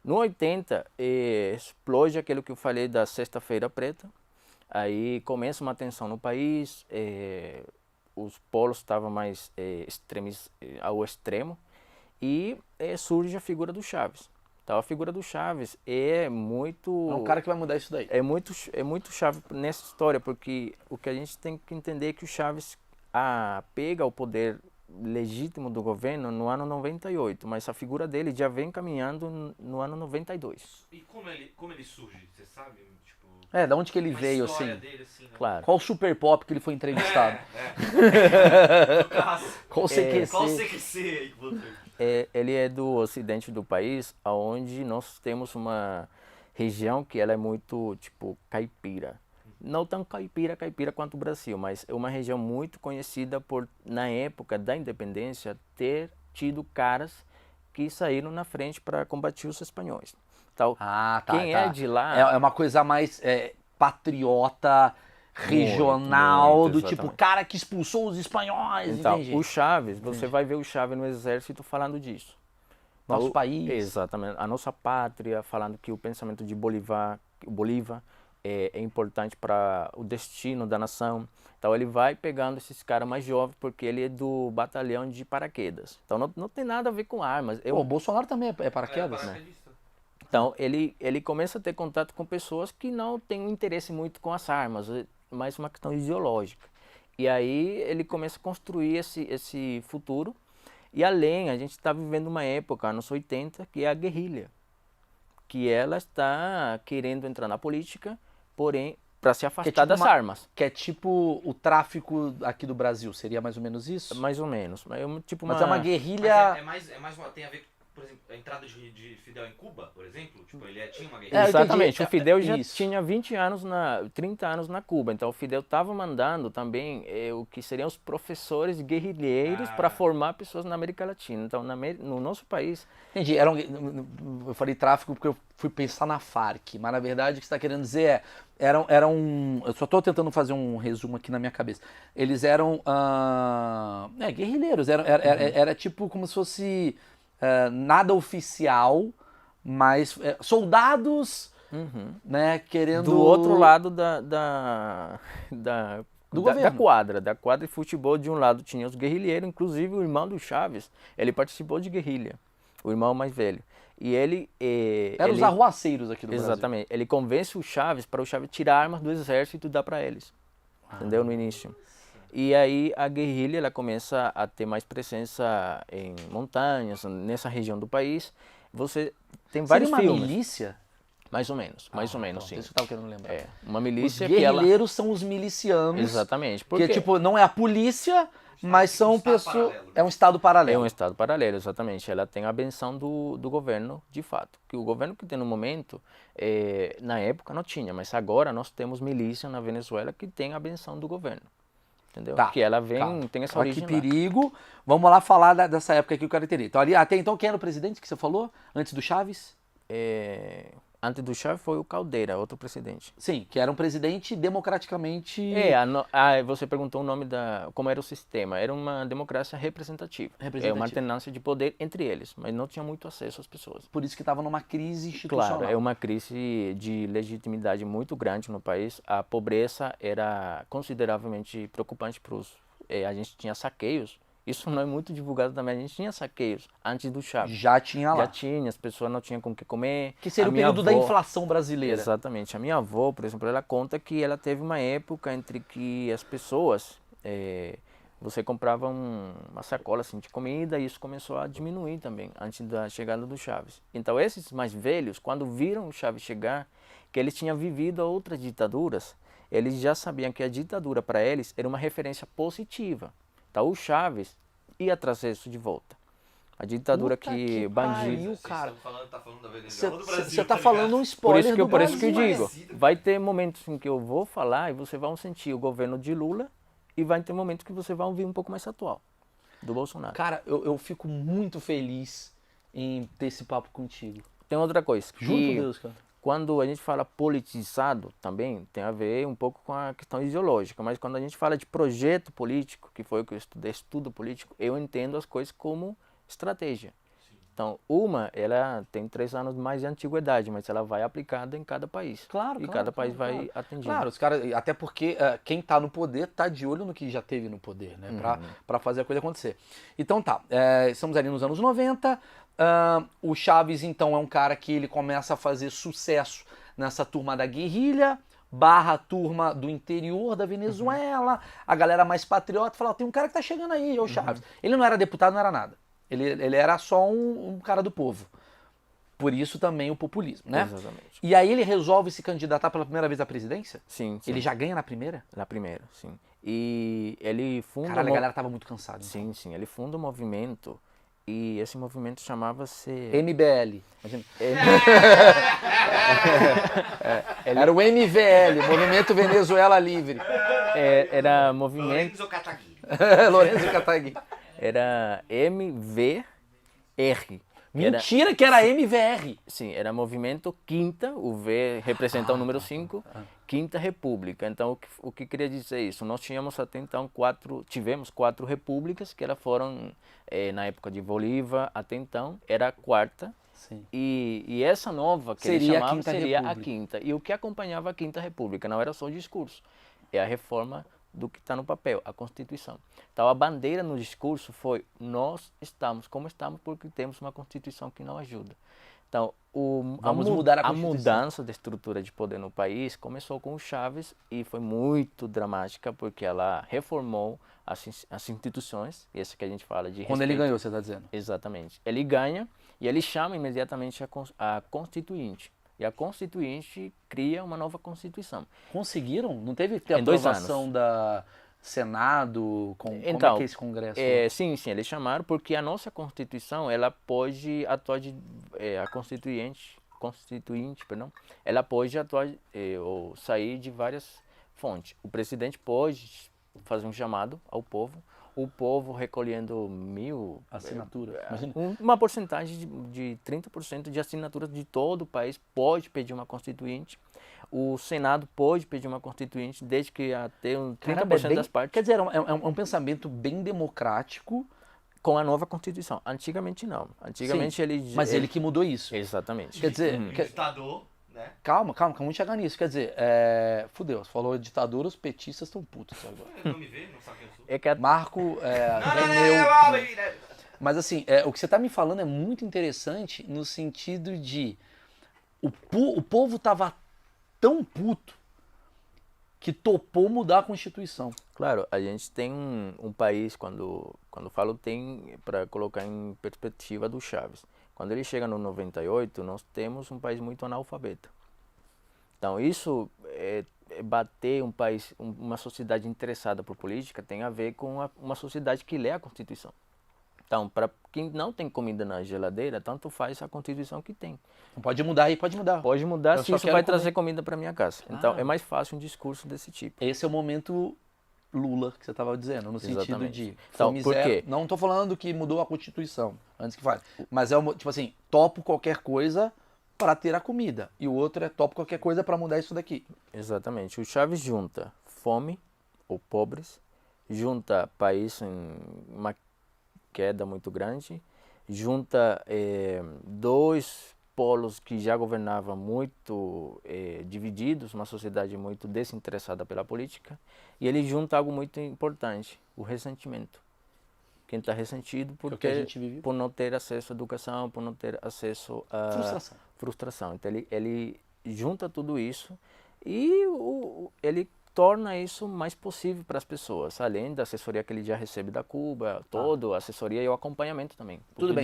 No 80, explode aquilo que eu falei da Sexta-feira Preta. Aí começa uma tensão no país, os polos estavam mais ao extremo e surge a figura do Chaves. Então a figura do Chaves É um cara que vai mudar isso daí. é muito chave nessa história, porque o que a gente tem que entender é que o Chaves pega o poder legítimo do governo no ano 98, mas a figura dele já vem caminhando no ano 92. E como ele surge, você sabe? Tipo, Da onde que ele uma veio, história assim? dele, assim, né? Claro. Qual super pop que ele foi entrevistado? No caso, Qual qual CQC? CQC aí que você... Ele é do ocidente do país, onde nós temos uma região que ela é muito, tipo, caipira. Não tão caipira quanto o Brasil, mas é uma região muito conhecida por, na época da independência, ter tido caras que saíram na frente para combater os espanhóis. Então, Ah, tá, quem é tá. de É lá, uma coisa mais patriota, regional, muito, do tipo, exatamente. cara que expulsou os espanhóis, Então, entende? o Chaves, você Entendi. vai ver o Chaves no exército falando disso. Nosso Então, país. exatamente. A nossa pátria, falando que o pensamento de Bolívar é importante para o destino da nação. Então ele vai pegando esses caras mais jovens, porque ele é do batalhão de paraquedas. Então não tem nada a ver com armas. Pô, o Bolsonaro também é paraquedas, né? paraquedista. Então ele começa a ter contato com pessoas que não têm um interesse muito com as armas, mas uma questão ideológica. E aí ele começa a construir esse futuro. E além, a gente está vivendo uma época, anos 80, que é a guerrilha, que ela está querendo entrar na política, porém, para se Que é afastar tipo das armas. que é tipo o tráfico aqui do Brasil, seria mais ou menos isso? Mais ou menos. Tipo Mas é uma uma. Mas guerrilha. é mais tem a ver, por exemplo, a entrada de Fidel em Cuba, por exemplo? Tipo, ele tinha uma É, eu guerrilha. entendi. Exatamente, o Fidel já Isso. tinha 20 anos 30 anos na Cuba, então o Fidel estava mandando também o que seriam os professores guerrilheiros para Ah, formar pessoas na América Latina. Então, no nosso país, Entendi. Eu falei tráfico porque eu fui pensar na Farc, mas na verdade o que você está querendo dizer eu só estou tentando fazer um resumo aqui na minha cabeça. Eles eram guerrilheiros, era tipo como se fosse nada oficial, mas soldados, né, querendo do outro lado da governo. quadra, da quadra de futebol, de um lado tinha os guerrilheiros, inclusive o irmão do Chaves, ele participou de guerrilha, o irmão mais velho. E Eram os arruaceiros aqui do Brasil. exatamente, ele convence o Chaves para o Chaves tirar armas do exército e dar para eles, entendeu? No início. E aí a guerrilha ela começa a ter mais presença em montanhas, nessa região do país. Você tem Seria vários uma filmes, milícia? mais ou menos, Pronto, sim. isso que eu tava querendo lembrar. Uma Os milícia que ela guerrilheiros são os milicianos. exatamente, Porque, porque tipo, não é a polícia, mas são estado pessoas. paralelo. É um estado é paralelo. um estado paralelo, exatamente. Ela tem a benção do governo, de fato. Que o governo que tem no momento, na época não tinha, mas agora nós temos milícia na Venezuela que tem a benção do governo. Entendeu? Tá. Que ela Calma. tem essa Olha que origem lá. perigo. Vamos lá falar dessa época que eu quero entender. Então, ali, até então, quem era o presidente que você falou? Antes do Chaves? Antes do Chávez foi o Caldeira, outro presidente. Sim, que era um presidente democraticamente. Você perguntou o nome como era o sistema. Era uma democracia representativa. É uma Representativa. alternância de poder entre eles, mas não tinha muito acesso às pessoas. Por isso que estava numa crise institucional. Claro, é uma crise de legitimidade muito grande no país. A pobreza era consideravelmente preocupante para os. A gente tinha saqueios. Isso não é muito divulgado também. A gente tinha saqueios antes do Chávez. Já tinha lá. Já tinha, as pessoas não tinham com o que comer. Que seria A o minha período da avó- inflação brasileira. Exatamente. A minha avó, por exemplo, ela conta que ela teve uma época entre que as pessoas, você comprava uma sacola assim, de comida e isso começou a diminuir também, antes da chegada do Chaves. Então esses mais velhos, quando viram o Chaves chegar, que eles tinham vivido outras ditaduras, eles já sabiam que a ditadura para eles era uma referência positiva. Então o Chaves ia trazer isso de volta. A ditadura Puta que que bandido. pariu, cara. Tá falando da Venezuela ou do Brasil, Você tá ligado? falando um spoiler do Por isso que eu Brasil. digo, vai ter momentos em que eu vou falar e você vai sentir o governo de Lula e vai ter momentos que você vai ouvir um pouco mais atual, do Bolsonaro. Cara, eu fico muito feliz em ter esse papo contigo. Tem outra coisa, Juro por que Deus, cara. quando a gente fala politizado também tem a ver um pouco com a questão ideológica, mas quando a gente fala de projeto político, que foi o que eu estudei, estudo político, eu entendo as coisas como estratégia. Então, ela tem 3 anos mais de antiguidade, mas ela vai aplicada em cada país. Claro, E claro, cada país claro, vai claro. atendendo. Claro, os caras, até porque quem tá no poder tá de olho no que já teve no poder, né? Pra fazer a coisa acontecer. Então tá, estamos ali nos anos 90. O Chávez, então, é um cara que ele começa a fazer sucesso nessa turma da guerrilha, barra turma do interior da Venezuela. A galera mais patriota fala, tem um cara que tá chegando aí, é o Chávez. Ele não era deputado, não era nada. Ele era só um cara do povo. Por isso também o populismo, né? Exatamente. E aí ele resolve se candidatar pela primeira vez à presidência? Sim, sim. Ele já ganha na primeira? Na primeira, sim. E ele funda... Caralho, a galera tava muito cansada. Então. Sim, sim. Ele funda um movimento e esse movimento chamava-se... MBL. Imagina. Era o MVL, Movimento Venezuela Livre. Era movimento... Lorenzo Kataguiri. Lorenzo Kataguiri. Era MVR. Mentira que era MVR. Sim, era Movimento Quinta, o V representa o número 5, Quinta República. Então, o que queria dizer isso? Nós tínhamos até então tivemos 4 repúblicas, que elas foram, na época de Bolívar, até então, era a quarta. Sim. E essa nova, que Seria eles chamavam, a Quinta seria República. a quinta. E o que acompanhava a Quinta República não era só o discurso, é a reforma do que está no papel, a Constituição. Então a bandeira no discurso foi: nós estamos como estamos porque temos uma Constituição que não ajuda. Então Vamos mudar a a Constituição. mudança da estrutura de poder no país começou com o Chávez e foi muito dramática porque ela reformou as instituições, essa que a gente fala de Quando ele respeito. ganhou, você está dizendo? Exatamente. Ele ganha e ele chama imediatamente a Constituinte. E a Constituinte cria uma nova Constituição. Conseguiram? Não teve Em 2 aprovação da Senado? Como é Então, que é esse congresso? sim, eles chamaram porque a nossa Constituição, ela pode atuar a Constituinte, perdão, ela pode atuar ou sair de várias fontes. O presidente pode fazer um chamado ao povo, o povo recolhendo 1000 Assinatura. Imagina. uma porcentagem de 30% de assinaturas de todo o país pode pedir uma Constituinte. O Senado pode pedir uma Constituinte desde que até 30% das partes. Quer dizer, é um pensamento bem democrático. Com a nova Constituição. Antigamente não. Antigamente Sim, ele... mas ele que mudou isso. Exatamente. Quer dizer, Ditador, né? calma, vamos chegar nisso. Quer dizer, fudeu, você falou ditadura, os petistas estão putos agora. Não me vê, não sabe quem eu sou. É que Marco Não. Mas assim, o que você está me falando é muito interessante no sentido de o povo estava tão puto que topou mudar a Constituição. Claro, a gente tem um país, quando falo tem, para colocar em perspectiva do Chávez. Quando ele chega no 98, nós temos um país muito analfabeto. Então isso, bater um país, uma sociedade interessada por política tem a ver com uma sociedade que lê a Constituição. Então, para quem não tem comida na geladeira, tanto faz a Constituição que tem. Pode mudar aí, pode mudar. Pode mudar Eu se só isso quero vai comer. trazer comida para minha casa. Então, é mais fácil um discurso desse tipo. Esse é o momento Lula que você estava dizendo, no sentido Exatamente. de Então, fome por zero. quê? Não estou falando que mudou a Constituição, antes que fale. Mas tipo assim, topo qualquer coisa para ter a comida. E o outro é topo qualquer coisa para mudar isso daqui. Exatamente. O Chávez junta fome, ou pobres, junta país em uma queda muito grande, junta 2 polos que já governavam muito divididos, uma sociedade muito desinteressada pela política, e ele junta algo muito importante, o ressentimento. Quem está ressentido o que a gente vive. por não ter acesso à educação, por não ter acesso à frustração. Então ele junta tudo isso e ele torna isso mais possível para as pessoas, além da assessoria que ele já recebe da Cuba, toda a assessoria e o acompanhamento também. Tudo bem.